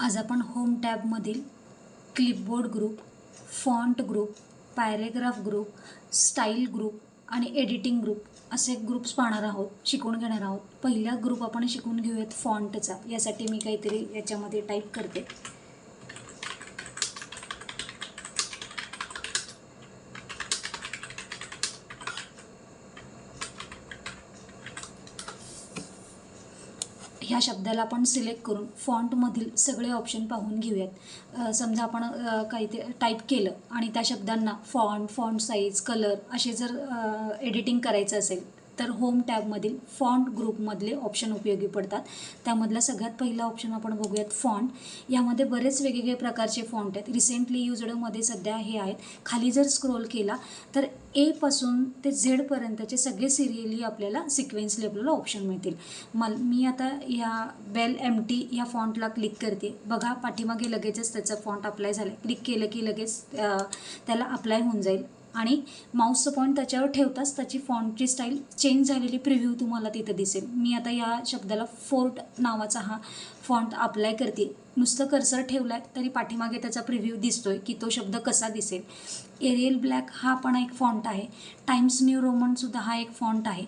आज आपण होम टॅबमधील clipboard group, font group, paragraph group, style group आणि एडिटिंग ग्रुप असे ग्रुप्स पाहणार आहोत, शिकून घेणार आहोत. पहिला ग्रुप आपण शिकून घेऊयात फॉन्टचा. यासाठी मी काहीतरी याच्यामध्ये टाईप करते. ह्या शब्दाला आपण सिलेक्ट करून फॉन्टमधील सगळे ऑप्शन पाहून घेऊयात. समजा आपण काही ते टाईप केलं आणि त्या शब्दांना फॉन्ट साईज, कलर असे जर एडिटिंग करायचं असेल तर होम टॅबमधील फॉन्ट ग्रुपमधले ऑप्शन उपयोगी पडतात. त्यामधला सगळ्यात पहिला ऑप्शन आपण बघूयात फॉन्ट. यामध्ये बरेच वेगवेगळे प्रकारचे फॉन्ट आहेत. रिसेंटली युजडमध्ये सध्या हे आहेत. खाली जर स्क्रोल केला तर ए पासून ते झेडपर्यंतचे सगळे सिरियली आपल्याला सिक्वेन्सली आपल्याला ऑप्शन मिळतील. मी आता ह्या बेल MT ह्या फॉन्टला क्लिक करते. बघा पाठीमागे लगेचच त्याचं फॉन्ट अप्लाय झालं. क्लिक केलं की लगेच त्याला अप्लाय होऊन जाईल आणि माऊसचं पॉईंट त्याच्यावर ठेवताच त्याची फॉन्टची स्टाईल चेंज झालेली प्रिव्ह्यू तुम्हाला तिथं दिसेल. मी आता या शब्दाला फोर्ट नावाचा हा फॉन्ट अप्लाय करते. नुसतं कर्सर ठेवला आहे तरी पाठीमागे त्याचा प्रिव्ह्यू दिसतोय की तो शब्द कसा दिसेल. एरियल ब्लॅक हा पण एक फॉन्ट आहे. टाइम्स न्यू रोमनसुद्धा हा एक फॉन्ट आहे.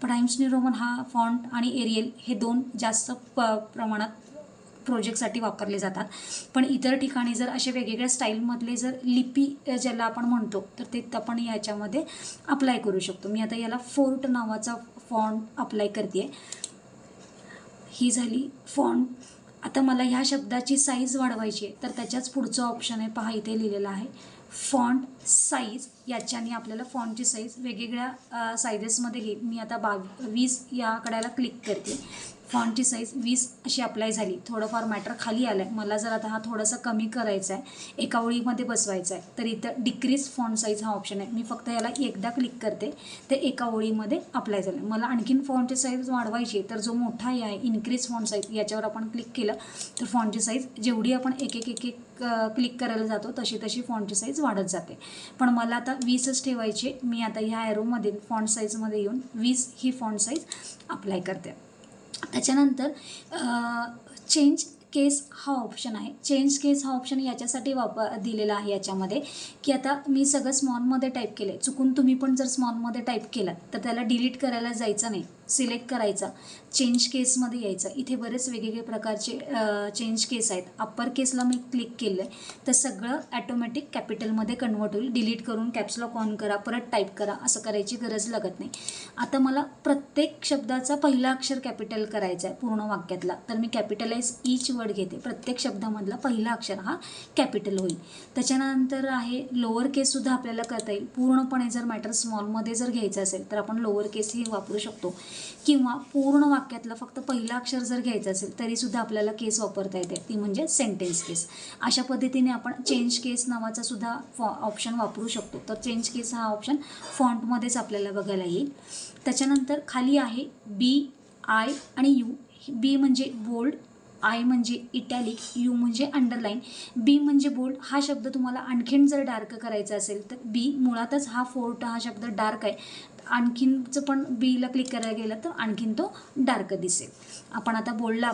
टाइम्स न्यू रोमन हा फॉन्ट आणि एरियल हे दोन जास्त प्रमाणात प्रोजेक्टसाठी वापरले जातात. पण इतर ठिकाणी जर असे वेगवेगळ्या स्टाईलमधले जर लिपी ज्याला आपण म्हणतो तर ते आपण याच्यामध्ये अप्लाय करू शकतो. मी आता याला फोर्ट नावाचा फॉन्ट अप्लाय करते. ही झाली फॉन्ट. आता मला ह्या शब्दाची साईज वाढवायची आहे तर त्याच्याच पुढचं ऑप्शन आहे. पहा इथे लिहिलेलं आहे फॉन्ट साईज. याच्याने आपल्याला फॉन्टची साईज वेगवेगळ्या साईजेसमध्ये घेईल. मी आता 20 या कड्याला क्लिक करते. फॉन्टची साईज 20 अशी अप्लाय झाली. थोडंफार मॅटर खाली आलं आहे. मला जर आता हा थोडासा कमी करायचा आहे, एका ओळीमध्ये बसवायचा आहे, तर इथं डिक्रीज फॉन्ट साईज हा ऑप्शन आहे. मी फक्त याला एकदा क्लिक करते ते एका ओळीमध्ये अप्लाय झालं. मला आणखीन फॉन्टची साईज वाढवायची तर जो मोठा आहे इन्क्रीज फॉन्ट साईज याच्यावर आपण क्लिक केलं तर फॉन्टची साईज जेवढी आपण एक क्लिक करायला जातो तशी फॉन्टची साईज वाढत जाते. पण मला आता 20च ठेवायची. मी आता ह्या ॲरोमध्ये फॉन्ट साईजमध्ये येऊन 20 ही फॉन्ट साईज अप्लाय करते. त्याच्यानंतर चेंज केस हा ऑप्शन आहे. चेंज केस हा ऑप्शन याच्यासाठी दिलेला आहे याच्यामध्ये की आता मी सगळं स्मॉलमध्ये टाईप केलं आहे. चुकून तुम्ही पण जर स्मॉलमध्ये टाईप केलं तर त्याला डिलीट करायला जायचं नाही. सिलेक्ट करायचा, चेंज केसमध्ये यायचं. इथे बरेच वेगवेगळे प्रकारचे चेंज केस आहेत. अप्पर केसला मी क्लिक केलं आहे तर सगळं ॲटोमॅटिक कॅपिटलमध्ये कन्वर्ट होईल. डिलीट करून कॅप्सलॉक ऑन करा, परत टाईप करा, असं करायची गरज लागत नाही. आता मला प्रत्येक शब्दाचा पहिला अक्षर कॅपिटल करायचा आहे पूर्ण वाक्यातला, तर मी कॅपिटलाइज ईच वर्ड घेते. प्रत्येक शब्दामधला पहिला अक्षर हा कॅपिटल होईल. त्याच्यानंतर आहे लोअर केससुद्धा आपल्याला करता येईल. पूर्णपणे जर मॅटर स्मॉलमध्ये जर घ्यायचं असेल तर आपण लोअर केसही वापरू शकतो किंवा पूर्ण वाक्यातला फक्त पहिला अक्षर जर घ्यायचं असेल तरीसुद्धा आपल्याला केस वापरता येते, ती म्हणजे सेंटेन्स केस. अशा पद्धतीने आपण चेंज केस नावाचा सुद्धा ऑप्शन वापरू शकतो. तर चेंज केस हा ऑप्शन फॉन्टमध्येच आपल्याला बघायला येईल. त्याच्यानंतर खाली आहे B, I आणि U. B म्हणजे बोल्ड, I म्हणजे इटॅलिक, U म्हणजे अंडरलाईन. B म्हणजे बोल्ड हा शब्द तुम्हाला आणखीन जर डार्क करायचा असेल तर B, मुळातच हा फोर्ट हा शब्द डार्क आहे, आणखीनचं पण Bला क्लिक करायला गेलं तर आणखीन तो डार्क दिसेल. आपण आता बोल्डला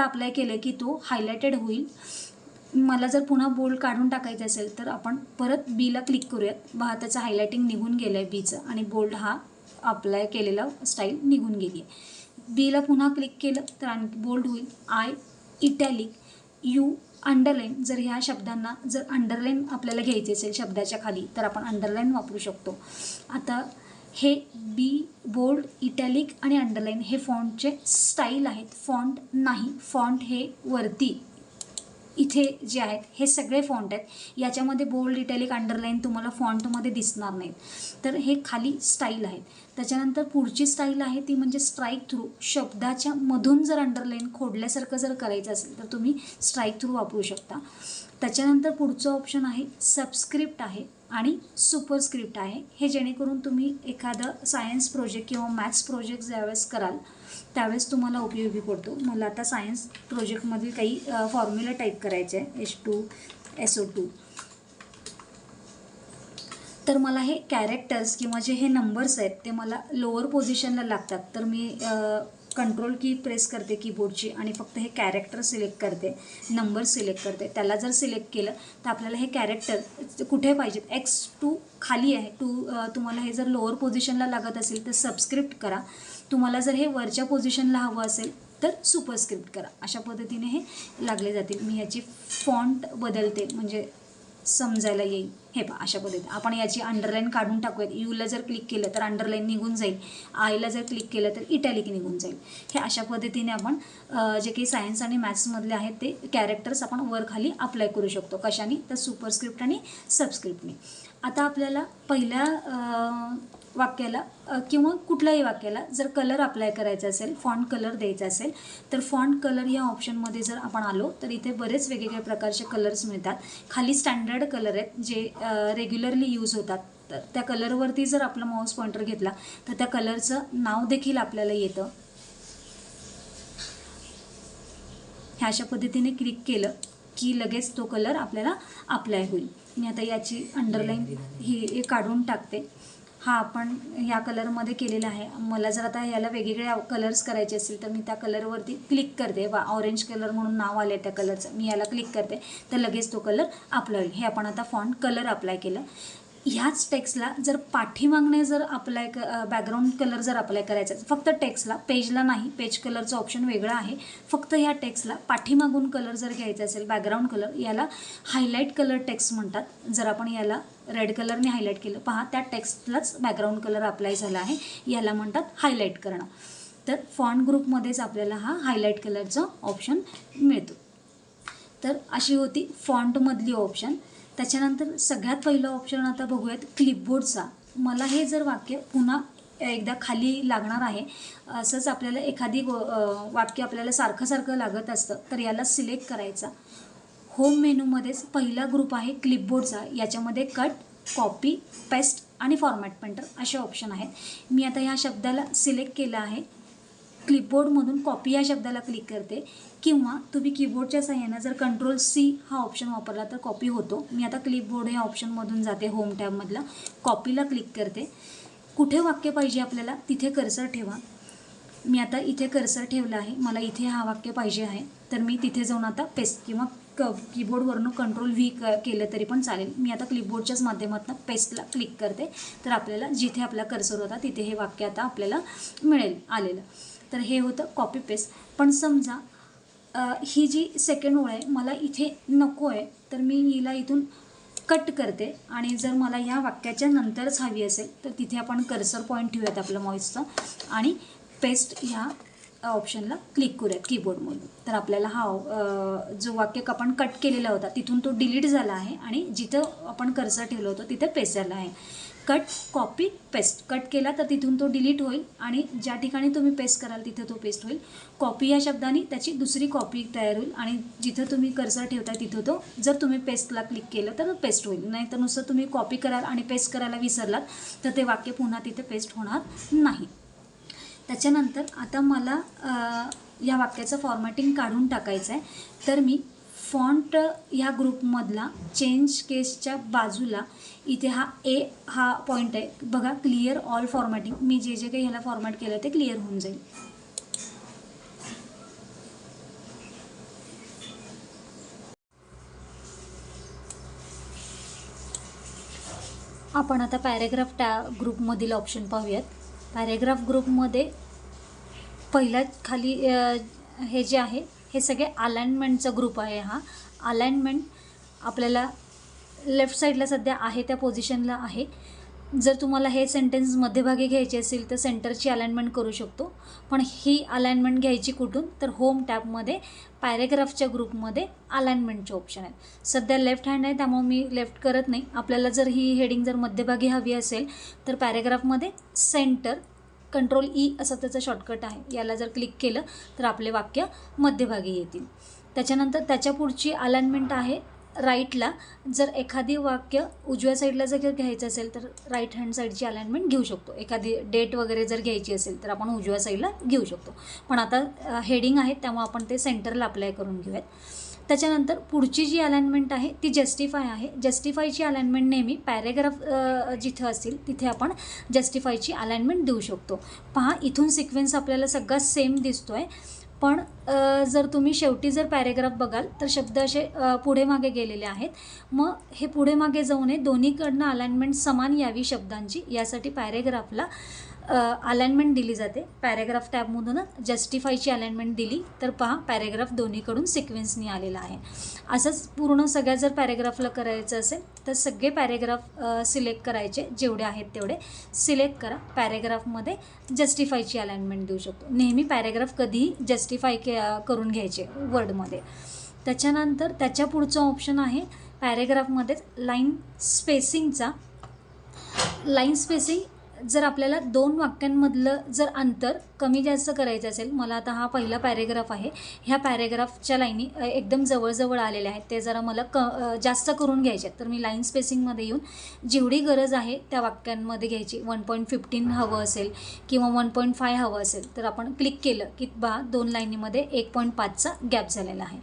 अप्लाय केलं की तो हायलायटेड होईल. मला जर पुन्हा बोल्ड काढून टाकायचं असेल तर आपण परत Bला क्लिक करूयात. त्याचं हायलायटिंग निघून गेलं आहे Bचं आणि बोल्ड हा अप्लाय केलेला स्टाईल निघून गेली आहे. Bला पुन्हा क्लिक केलं तर आणखी बोल्ड होईल. I italic, U underline. जर ह्या शब्दांना जर अंडरलाईन आपल्याला घ्यायचे असेल शब्दाच्या खाली तर आपण अंडरलाईन वापरू शकतो. आता हे B, बोल्ड, इटॅलिक आणि अंडरलाईन हे फॉन्टचे स्टाईल आहेत. फॉन्ट नाही. फॉन्ट हे वरती इथे जे आहेत हे सगळे फॉन्ट आहेत. याच्यामध्ये बोल्ड, इटॅलिक, अंडरलाईन तुम्हाला फॉन्टमध्ये दिसणार नाहीत. तर हे खाली स्टाईल आहेत. त्याच्यानंतर पुढची स्टाईल आहे ती म्हणजे स्ट्राईक थ्रू. शब्दाच्या मधून जर अंडरलाईन खोडल्यासारखं जर करायचं असेल तर तुम्ही स्ट्राईक थ्रू वापरू शकता. त्याच्यानंतर पुढचं ऑप्शन आहे सबस्क्रिप्ट आहे आणि सुपरस्क्रिप्ट आहे. हे जेणेकरून तुम्ही एखादं सायन्स प्रोजेक्ट किंवा मॅथ्स प्रोजेक्ट ज्यावेळेस कराल त्यावेळेस तुम्हाला उपयोगी पडतो. मला आता सायन्स प्रोजेक्टमधील काही फॉर्म्युला टाईप करायचे आहे. H2SO2. तर मला हे कॅरेक्टर्स किंवा जे हे नंबर्स आहेत ते मला लोअर पोझिशनला लागतात. तर मी कंट्रोल की प्रेस करते कीबोर्डची आणि फक्त हे कॅरेक्टर सिलेक्ट करते, नंबर सिलेक्ट करते, त्याला जर सिलेक्ट केलं तर आपल्याला हे कॅरेक्टर कुठे पाहिजेत, X2 खाली आहे, तुम्हाला हे जर लोअर पोझिशनला लागत असेल तर सबस्क्रिप्ट करा, तुम्हाला जर हे वरच्या पोझिशनला हवं असेल तर सुपरस्क्रिप्ट करा. अशा पद्धतीने हे लागले जातील. मी याची फॉन्ट बदलते म्हणजे समजायला येईल. हे पहा अशा पद्धतीने आपण याची अंडरलाईन काढून टाकूयात. यूला जर क्लिक केलं तर अंडरलाईन निघून जाईल, आयला जर क्लिक केलं तर इटॅलिक निघून जाईल. हे अशा पद्धतीने आपण जे काही सायन्स आणि मॅथ्समधले आहेत ते कॅरेक्टर्स आपण वर खाली अप्लाय करू शकतो. कशाने तर सुपरस्क्रिप्ट आणि सबस्क्रिप्टने. आता आपल्याला पहिल्या वाक्याला किंवा कुठल्याही वाक्याला जर कलर अप्लाय करायचा असेल, फॉन्ट कलर द्यायचा असेल तर फॉन्ट कलर या ऑप्शनमध्ये जर आपण आलो तर इथे बरेच वेगवेगळ्या प्रकारचे कलर्स मिळतात. खाली स्टँडर्ड कलर आहेत जे रेग्युलरली यूज होतात. तर त्या कलरवरती जर आपला माऊस पॉइंटर घेतला तर त्या कलरचं नाव देखील आपल्याला येतं. ह्या अशा पद्धतीने क्लिक केलं की लगेच तो कलर आपल्याला अप्लाय होईल. मी आता याची अंडरलाईन ही काढून टाकते. हा आपण ह्या कलरमध्ये केलेला आहे. मला जर आता याला वेगवेगळे कलर्स करायचे असतील तर मी त्या कलरवरती क्लिक करते. ऑरेंज कलर म्हणून नाव आले त्या कलरचं, मी याला क्लिक करते तर लगेच तो कलर अप्लाय होईल. हे आपण आता फॉन्ट कलर अप्लाय केलं. ह्याच टेक्स्टला जर पाठीमागणे जर बॅकग्राऊंड कलर जर अप्लाय करायचा फक्त टेक्स्टला, पेजला नाही, पेज कलरचं ऑप्शन वेगळं आहे. फक्त ह्या टेक्स्टला पाठीमागून कलर जर घ्यायचा असेल बॅकग्राऊंड कलर, याला हायलाईट कलर टेक्स्ट म्हणतात. जर आपण याला रेड कलरने हायलाईट केलं, पहा त्या टेक्स्टलाच बॅकग्राऊंड कलर अप्लाय झाला आहे, याला म्हणतात हायलाईट करणं. तर फॉन्ट ग्रुपमध्येच आपल्याला हा हायलाईट कलरचा ऑप्शन मिळतो. तर अशी होती फॉन्टमधली ऑप्शन. त्याच्यानंतर सगळ्यात पहिलं ऑप्शन आता बघूयात क्लिपबोर्डचा. मला हे जर वाक्य पुन्हा एकदा खाली लागणार आहे, असंच आपल्याला एखादी वाक्य आपल्याला सारखं सारखं लागत असतं तर याला सिलेक्ट करायचा. होम मेनूमध्येच पहिला ग्रुप आहे क्लिपबोर्डचा. याच्यामध्ये कट, कॉपी, पेस्ट आणि फॉर्मॅट पेंटर असे ऑप्शन आहेत. मी आता ह्या शब्दाला सिलेक्ट केलं आहे. क्लिपबोर्डमधून कॉपी या शब्दाला क्लिक करते किंवा तुम्ही कीबोर्डच्या साहाय्यानं जर कंट्रोल-C हा ऑप्शन वापरला तर कॉपी होतो. मी आता क्लिपबोर्ड या ऑप्शनमधून जाते, होम टॅबमधला कॉपीला क्लिक करते. कुठे वाक्य पाहिजे आपल्याला तिथे कर्सर ठेवा. मी आता इथे कर्सर ठेवला आहे, मला इथे हा वाक्य पाहिजे आहे तर मी तिथे जाऊन आता पेस्ट किंवा कीबोर्डवरून कंट्रोल-V केलं तरी पण चालेल. मी आता क्लिपबोर्डच्याच माध्यमातून पेस्टला क्लिक करते तर आपल्याला जिथे आपला कर्सर होता तिथे हे वाक्य आता आपल्याला मिळेल आलेलं. तर हे होतं कॉपी पेस्ट. पण समजा ही जी सेकंड ओळ आहे मला इथे नको आहे तर मी हिला इथून कट करते आणि जर मला या वाक्याच्या नंतरच हवी असेल तर तिथे आपण कर्सर पॉईंट ठेवूयात आपलं माऊसचं आणि पेस्ट ह्या ऑप्शनला क्लिक करूयात कीबोर्डमधून. तर आपल्याला हा जो वाक्य आपण कट केलेला होता तिथून तो डिलीट झाला आहे आणि जिथं आपण कर्सर ठेवलं होतं तिथे पेस्ट झाला आहे. Cut, copy, paste. कट केला तर तिथून तो डिलीट होईल आणि ज्या ठिकाणी तुम्ही पेस्ट कराल तिथे तो पेस्ट होईल. कॉपी या शब्दाने त्याची दुसरी कॉपी तयार होईल आणि जिथं तुम्ही कर्सर ठेवताय तिथं तो, जर तुम्ही पेस्टला क्लिक केलं तर पेस्ट होईल. नाही तर नुसतं तुम्ही कॉपी कराल आणि पेस्ट करायला विसरलात तर ते वाक्य पुन्हा तिथे पेस्ट होणार नाही. त्याच्यानंतर आता मला या वाक्याचं फॉर्मॅटिंग काढून टाकायचं आहे तर मी फॉन्ट ह्या ग्रुपमधला चेंज केसच्या बाजूला इथे हा पॉईंट आहे बघा, क्लिअर ऑल फॉर्मॅटिंग. मी जे काही ह्याला फॉर्मॅट केलं ते क्लिअर होऊन जाईल. आपण आता पॅरेग्राफ ग्रुपमधील ऑप्शन पाहूयात. पॅरेग्राफ ग्रुपमध्ये पहिल्या खाली हे जे आहे हे सगळे अलाइनमेंटचा ग्रुप आहे. हा अलाइनमेंट आपल्याला लेफ्ट साईडला सध्या आहे त्या पोझिशनला आहे. जर तुम्हाला हे सेंटेन्स मध्यभागी घ्यायचे असेल तर सेंटरची अलाइनमेंट करू शकतो. पण ही अलाइनमेंट घ्यायची कुठून तर होम टॅबमध्ये पॅरेग्राफच्या ग्रुपमध्ये अलाइनमेंटचे ऑप्शन आहेत. सध्या लेफ्ट हँड आहे त्यामुळे मी लेफ्ट करत नाही. आपल्याला जर ही हेडिंग जर मध्यभागी हवी असेल तर पॅरेग्राफमध्ये सेंटर कंट्रोल-E असं त्याचं शॉर्टकट आहे. याला जर क्लिक केलं तर आपले वाक्य मध्यभागी येतील. त्याच्यानंतर त्याच्या पुढची अलाइनमेंट आहे राईटला जर एखादी वाक्य उजव्या साईडला जर घ्यायचं असेल तर राईट हँड साईडची अलाइनमेंट घेऊ शकतो. एखादी डेट वगैरे जर घ्यायची असेल तर आपण उजव्या साईडला घेऊ शकतो. पण आता हेडिंग आहे त्यामुळे आपण ते सेंटरला अप्लाय करून घेऊयात. त्याच्यानंतर पुढची जी अलाइनमेंट आहे ती जस्टिफाय आहे. जस्टिफायची अलाइनमेंट नेहमी पॅरेग्राफ जिथं असतील तिथे आपण जस्टिफायची अलाइनमेंट देऊ शकतो. पहा इथून सिक्वेन्स आपल्याला सगळा सेम दिसतो आहे, पण जर तुम्ही शेवटी जर पॅरेग्राफ बघाल तर शब्द असे पुढे मागे गेलेले आहेत. मग हे पुढे मागे जाऊ नये, दोन्हीकडनं अलाइनमेंट समान यावी शब्दांची, यासाठी पॅरेग्राफला अलाइनमेंट दिली जाते. पॅरेग्राफ टॅबमधूनच जस्टिफायची अलाइनमेंट दिली तर पहा पॅरेग्राफ दोन्हीकडून सिक्वेन्सनी आलेला आहे. असंच पूर्ण सगळ्या जर पॅरेग्राफला करायचं असेल तर सगळे पॅरेग्राफ सिलेक्ट करायचे, जेवढे आहेत तेवढे सिलेक्ट करा. पॅरेग्राफमध्ये जस्टिफायची अलाइनमेंट देऊ शकतो. नेहमी पॅरेग्राफ कधीही जस्टिफाय करून घ्यायचे वर्डमध्ये. त्याच्यानंतर त्याच्या पुढचं ऑप्शन आहे पॅरेग्राफमध्येच लाईन स्पेसिंगचा. लाईन स्पेसिंग जर आपल्याला दोन वाक्यांमधलं जर अंतर कमी जास्त करायचं असेल, मला आता हा पहिला पॅरेग्राफ आहे, ह्या पॅरेग्राफच्या लाईनी एकदम जवळजवळ आलेल्या आहेत, ते जरा मला जास्त करून घ्यायचे आहेत, तर मी लाईन स्पेसिंगमध्ये येऊन जेवढी गरज आहे त्या वाक्यांमध्ये घ्यायची. 1.15 हवं असेल किंवा 1.5 हवं असेल तर आपण क्लिक केलं की बा 2 लाईनीमध्ये 1.5चा गॅप झालेला आहे.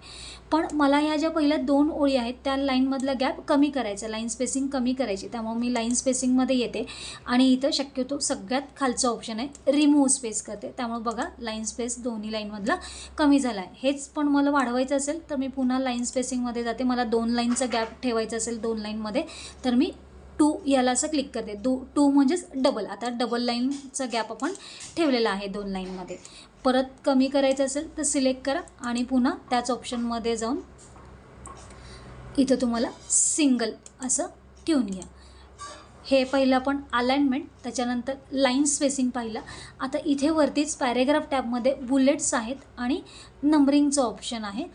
पण मला ह्या ज्या पहिल्या 2 ओळी आहेत त्या लाईनमधला गॅप कमी करायचा, लाईन स्पेसिंग कमी करायची. त्यामुळे मी लाईन स्पेसिंगमध्ये येते आणि इथं शक्यतो सगळ्यात खालचं ऑप्शन आहे रिमूव्ह स्पेस करते. त्यामुळे बघा लाईन स्पेस दोन्ही लाईनमधला कमी झाला आहे. हेच पण मला वाढवायचं असेल तर मी पुन्हा लाईन स्पेसिंगमध्ये जाते. मला 2 लाईनचा गॅप ठेवायचा असेल 2 लाईनमध्ये तर मी 2 याला असं क्लिक करते. 2 म्हणजेच डबल. आता डबल लाईनचा गॅप आपण ठेवलेला आहे 2 लाईनमध्ये. परत कमी करायचं असेल तर सिलेक्ट करा आणि पुन्हा त्याच ऑप्शनमध्ये जाऊन इथं तुम्हाला सिंगल असं ठेवून घ्या. हे पहिलं आपण अलाइनमेंट, त्याच्यानंतर लाईन स्पेसिंग पाहिलं. आता इथे वरतीच पॅरेग्राफ टॅबमध्ये बुलेट्स आहेत आणि नंबरिंगचं ऑप्शन आहे.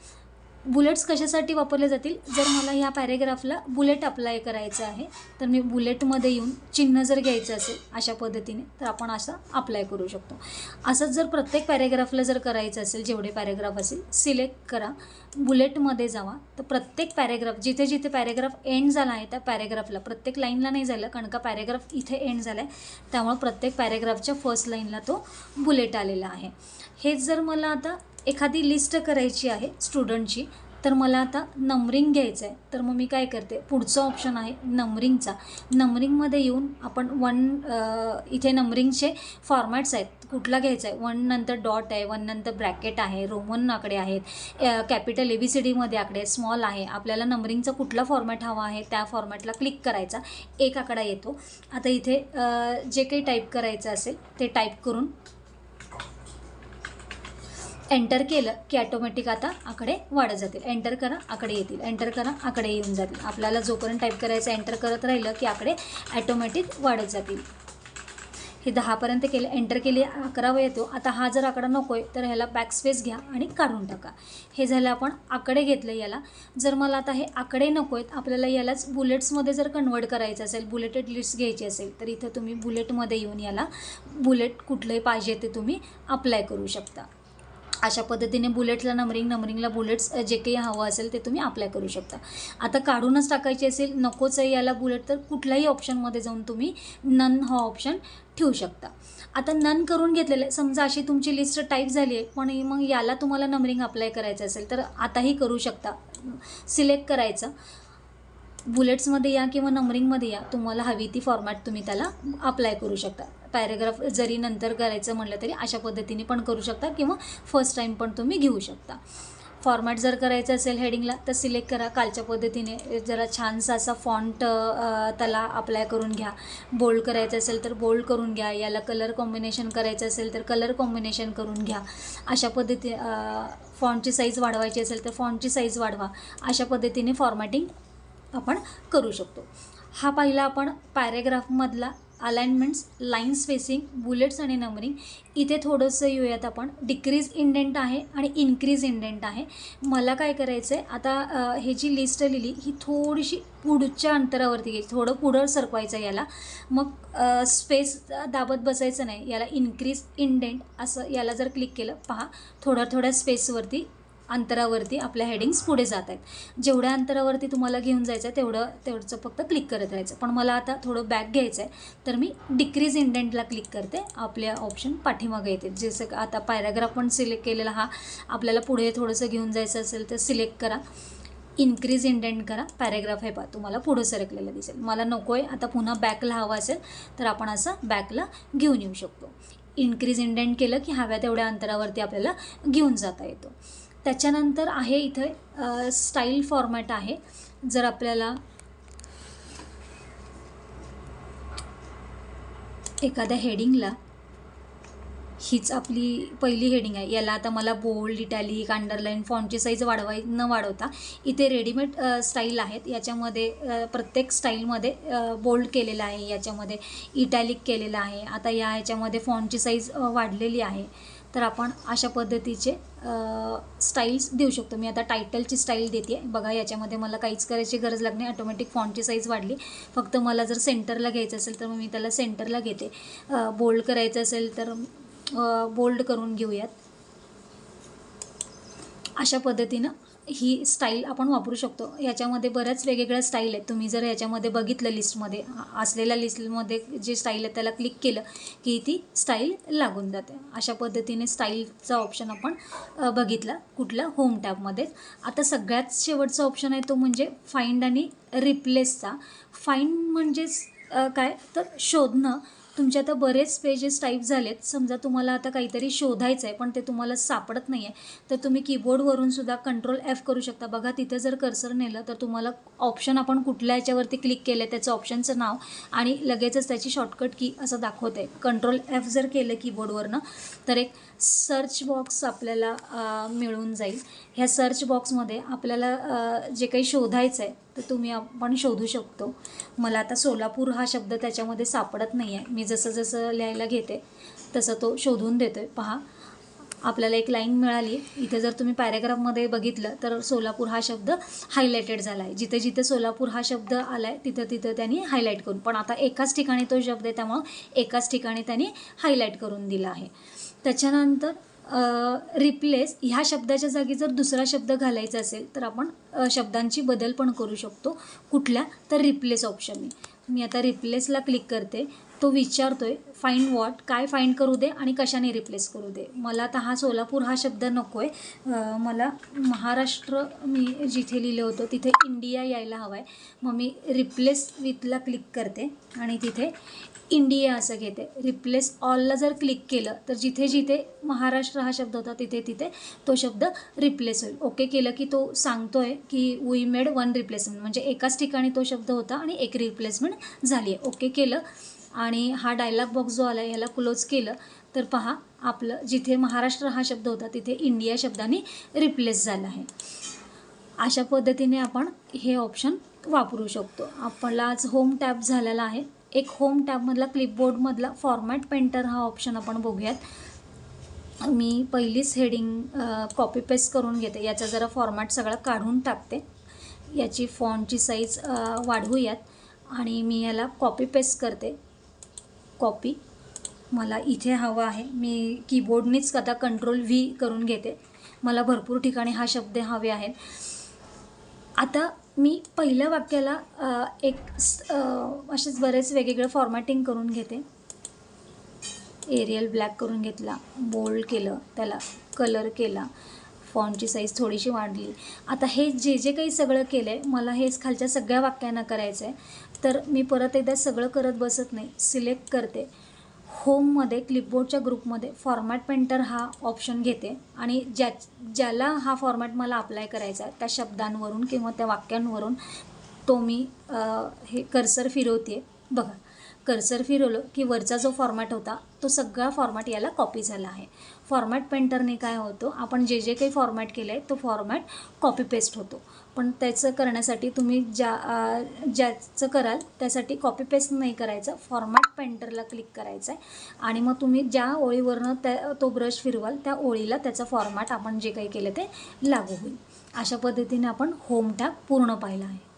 बुलेट्स कशासाठी वापरले जातील, जर मला ह्या पॅरेग्राफला बुलेट अप्लाय करायचं आहे तर मी बुलेटमध्ये येऊन चिन्ह जर घ्यायचं असेल अशा पद्धतीने तर आपण असं अप्लाय करू शकतो. असंच जर प्रत्येक पॅरेग्राफला जर करायचं असेल, जेवढे पॅरेग्राफ असेल सिलेक्ट करा, बुलेटमध्ये जावा, तर प्रत्येक पॅरेग्राफ जिथे जिथे पॅरेग्राफ एंड झाला आहे त्या पॅरेग्राफला, प्रत्येक लाईनला नाही झालं कारण का पॅरेग्राफ इथे एंड झाला आहे त्यामुळे प्रत्येक पॅरेग्राफच्या फर्स्ट लाईनला तो बुलेट आलेला आहे. हेच जर मला आता एखादी लिस्ट करायची आहे स्टुडंटची तर मला आता नंबरिंग घ्यायचं आहे, तर मग मी काय करते, पुढचं ऑप्शन आहे नंबरिंगचा. नंबरिंगमध्ये येऊन आपण इथे नंबरिंगचे फॉर्मॅट्स आहेत, कुठला घ्यायचा आहे. 1 नंतर डॉट आहे, 1 नंतर ब्रॅकेट आहे, रोमन आकडे आहेत, कॅपिटल ABCDमध्ये आकडे, स्मॉल आहे. आपल्याला नंबरिंगचा कुठला फॉर्मॅट हवा आहे त्या फॉर्मॅटला क्लिक करायचा, एक आकडा येतो. आता इथे जे काही टाईप करायचं असेल ते टाईप करून एंटर केलं की ॲटोमॅटिक आता आकडे वाढत जातील. एंटर करा आकडे येतील, एंटर करा आकडे येऊन जातील. आपल्याला जोपर्यंत टाईप करायचं एंटर करत राहिलं की आकडे ॲटोमॅटिक वाढत जातील. हे 10पर्यंत केलं, एंटर केली, 11वा येतो. आता हा जर आकडा नको आहे तर ह्याला बॅकस्पेस घ्या आणि काढून टाका. हे झालं आपण आकडे घेतलं याला. जर मला आता हे आकडे नको आहेत, आपल्याला यालाच बुलेट्समध्ये जर कन्वर्ट करायचं असेल, बुलेटेड लिस्ट घ्यायची असेल तर इथं तुम्ही बुलेटमध्ये येऊन याला बुलेट कुठलंही पाहिजे ते तुम्ही अप्लाय करू शकता. अशा पद्धतीने बुलेट्सला नंबरिंगला बुलेट्स जे काही हवं असेल ते तुम्ही अप्लाय करू शकता. आता काढूनच टाकायची असेल, नकोच आहे याला बुलेट, तर कुठल्याही ऑप्शनमध्ये जाऊन तुम्ही नन हा ऑप्शन ठेवू शकता. आता नन करून घेतलेलं आहे, समजा अशी तुमची लिस्ट टाईप झाली आहे पण मग याला तुम्हाला नंबरिंग अप्लाय करायचं असेल तर आताही करू शकता. सिलेक्ट करायचं, बुलेट्समध्ये या किंवा नंबरिंगमध्ये या, तुम्हाला हवी ती फॉर्मॅट तुम्ही त्याला अप्लाय करू शकता. पॅरेग्राफ जरी नंतर करायचं म्हटलं तरी अशा पद्धतीने पण करू शकता किंवा फर्स्ट टाईम पण तुम्ही घेऊ शकता. फॉर्मॅट जर करायचं असेल हेडिंगला तर सिलेक्ट करा, कालच्या पद्धतीने जरा छानसा असा फॉन्ट त्याला अप्लाय करून घ्या. बोल्ड करायचं असेल तर बोल्ड करून घ्या, याला कलर कॉम्बिनेशन करायचं असेल तर कलर कॉम्बिनेशन करून घ्या. अशा पद्धती फॉन्टची साईज वाढवायची असेल तर फॉन्टची साईज वाढवा. अशा पद्धतीने फॉर्मॅटिंग आपण करू शकतो. हा पहिला आपण पॅरेग्राफमधला अलाइनमेंट्स, लाईन स्पेसिंग, बुलेट्स आणि नंबरिंग. इथे थोडंसं येऊयात आपण. डिक्रीज इंडेंट आहे आणि इन्क्रीज इंडेंट आहे. मला काय करायचं आहे, आता हे जी लिस्ट लिहिली ही थोडीशी पुढच्या अंतरावरती घ्यायची, थोडं पुढं सरकवायचं याला. मग स्पेस दाबत बसायचं नाही, याला इन्क्रीज इंडेंट असं याला जर क्लिक केलं, पहा थोड्या स्पेसवरती अंतरावरती आपल्या हेडिंग्स पुढे जात आहेत. जेवढ्या अंतरावरती तुम्हाला घेऊन जायचं आहे तेवढंचं फक्त क्लिक करत राहायचं. पण मला आता थोडं बॅक घ्यायचं आहे, तर मी डिक्रीज इंडेंटला क्लिक करते. आपल्या ऑप्शन पाठीमागे येते. जसं आता पॅराग्राफ पण सिलेक्ट केलेला हा आपल्याला पुढे थोडंसं घेऊन जायचं असेल तर सिलेक्ट करा, इन्क्रीज इंडेंट करा. पॅरेग्राफ हे पहा तुम्हाला पुढं सरकलेलं दिसेल. मला नको आहे आता पुन्हा बॅकला हवा असेल तर आपण असं बॅकला घेऊन येऊ शकतो. इन्क्रीज इंडेंट केलं की हव्या तेवढ्या अंतरावरती आपल्याला घेऊन जाता येतो. त्याच्यानंतर आहे इथे स्टाईल फॉर्मॅट आहे. जर आपल्याला एखाद्या हेडिंगला, हीच आपली पहिली हेडिंग आहे, याला आता मला बोल्ड, इटॅलिक, अंडरलाईन, फॉन्टची साईज न वाढवता इथे रेडीमेड स्टाईल आहेत. याच्यामध्ये प्रत्येक स्टाईलमध्ये बोल्ड केलेलं आहे, याच्यामध्ये इटॅलिक केलेलं आहे. आता ह्याच्यामध्ये फॉन्टची साईज वाढलेली आहे. तर आपण अशा पद्धतीचे स्टाईल्स देऊ शकतो. मी आता टायटलची स्टाईल देते. बघा याच्यामध्ये मला काहीच करायची गरज लागली, ऑटोमॅटिक फॉन्टची साईज वाढली. फक्त मला जर सेंटरला घ्यायचं असेल तर मी त्याला सेंटरला घेते. बोल्ड करायचं असेल तर बोल्ड करून घेऊयात. अशा पद्धतीनं ही स्टाईल आपण वापरू शकतो. याच्यामध्ये बऱ्याच वेगवेगळ्या स्टाईल आहेत. तुम्ही जर याच्यामध्ये बघितलं लिस्टमध्ये असलेल्या लिस्टमध्ये जे स्टाईल आहे त्याला क्लिक केलं की ती स्टाईल लागून जाते. अशा पद्धतीने स्टाईलचा ऑप्शन आपण बघितला कुठला, होम टॅबमध्येच. आता सगळ्यात शेवटचा ऑप्शन आहे तो म्हणजे फाइंड आणि रिप्लेसचा. फाइंड म्हणजेच काय तर शोधणं. तुमचे आता बरेच पेजेस टाईप झालेत. समजा तुम्हाला आता काहीतरी शोधायचं आहे पण ते तुम्हाला सापडत नाही आहे, तर तुम्ही कीबोर्डवरून सुद्धा Ctrl+F करू शकता. बघा तिथे जर कर्सर नेलं तर तुम्हाला ऑप्शन आपण कुठल्या याच्यावरती क्लिक केलं त्याचं ऑप्शनचं नाव आणि लगेचच त्याची शॉर्टकट की असं दाखवत आहे. Ctrl+F जर केलं कीबोर्डवरनं तर एक सर्च बॉक्स आपल्याला मिळून जाईल. ह्या सर्च बॉक्समध्ये आपल्याला जे काही शोधायचं आहे तर आपण शोधू शकतो. मला आता सोलापूर हा शब्द त्याच्यामध्ये सापडत नाही आहे. मी जसं जसं लिहायला घेते तसं तो शोधून देतो आहे. पहा आपल्याला एक लाईन मिळाली. इथे जर तुम्ही पॅरेग्राफमध्ये बघितलं तर सोलापूर हा शब्द हायलायटेड झाला आहे. जिथे जिथे सोलापूर हा शब्द आला आहे तिथं तिथं त्यांनी हायलाईट करून, पण आता एकाच ठिकाणी तो शब्द आहे त्यामुळं एकाच ठिकाणी त्यांनी हायलाईट करून दिला आहे. त्याच्यानंतर रिप्लेस ह्या शब्दाच्या जागी जर दुसरा शब्द घालायचा असेल तर आपण शब्दांची बदल पण करू शकतो. कुठल्या तर रिप्लेस ऑप्शनने. मी आता रिप्लेसला क्लिक करते. तो विचारतोय फाइंड व्हॉट, काय फाइंड करू दे आणि कशाने रिप्लेस करू दे. मला आता हा सोलापूर हा शब्द नको आहे, मला महाराष्ट्र मी जिथे लिहिलं होतं तिथे इंडिया यायला हवा आहे. मग मी रिप्लेस विथला क्लिक करते आणि तिथे इंडिया असं घेते. रिप्लेस ऑलला जर क्लिक केलं तर जिथे जिथे महाराष्ट्र हा शब्द होता तिथे तिथे तो शब्द रिप्लेस होईल. ओके केलं की तो सांगतोय की वी मेड वन रिप्लेसमेंट, म्हणजे एकाच ठिकाणी तो शब्द होता आणि एक रिप्लेसमेंट झाली आहे. ओके केलं आणि हा डायलॉग बॉक्स जो आला आहे ह्याला क्लोज केलं तर पहा आपलं जिथे महाराष्ट्र हा शब्द होता तिथे इंडिया शब्दाने रिप्लेस झाला आहे. अशा पद्धतीने आपण हे ऑप्शन वापरू शकतो. आपला आज होम टॅब झालेला आहे. एक होम टॅबमधला क्लिपबोर्डमधला फॉर्मॅट पेंटर हा ऑप्शन आपण बघूयात. मी पहिलीच हेडिंग कॉपी पेस्ट करून घेते. याचा जरा फॉर्मॅट सगळा काढून टाकते. याची फॉन्टची साईज वाढवूयात आणि मी याला कॉपी पेस्ट करते. कॉपी मला इथे हवा आहे. मी कीबोर्डनीच आता Ctrl+V करून घेते. मला भरपूर ठिकाणी हा शब्द हवे आहेत. आता मी पहिल्या वाक्याला असेच बरेच वेगवेगळे फॉर्मॅटिंग करून घेते. एरियल ब्लॅक करून घेतला, बोल्ड केलं, त्याला कलर केला, फॉन्टची साईज थोडीशी वाढली. आता हे जे जे काही सगळं केलं आहे मला हेच खालच्या सगळ्या वाक्यांना करायचं आहे. तर मी परत एकदा सगळं करत बसत नाही. सिलेक्ट करते. होममध्ये क्लिपबोर्डच्या ग्रुपमध्ये फॉर्मॅट पेंटर हा ऑप्शन घेते आणि ज्याला हा फॉर्मॅट मला अप्लाय करायचा आहे त्या शब्दांवरून किंवा त्या वाक्यांवरून तो मी हे कर्सर फिरवते. बघा कर्सर फिरवलं की वरचा जो फॉर्मॅट होता तो सगळा फॉर्मॅट याला कॉपी झाला आहे. फॉर्मॅट पेंटरने काय होतं, आपण जे जे काही फॉर्मॅट केलं आहे तो फॉर्मॅट कॉपी पेस्ट होतो. पण त्याचं करण्यासाठी तुम्ही ज्याचं कराल त्यासाठी कॉपी पेस्ट नाही करायचं, फॉर्मॅट पेंटरला क्लिक करायचं आहे आणि मग तुम्ही ज्या ओळीवरनं तो ब्रश फिरवाल त्या ओळीला त्याचा फॉर्मॅट आपण जे काही केलं ते लागू होईल. अशा पद्धतीने आपण होम टॅब पूर्ण पाहिला आहे.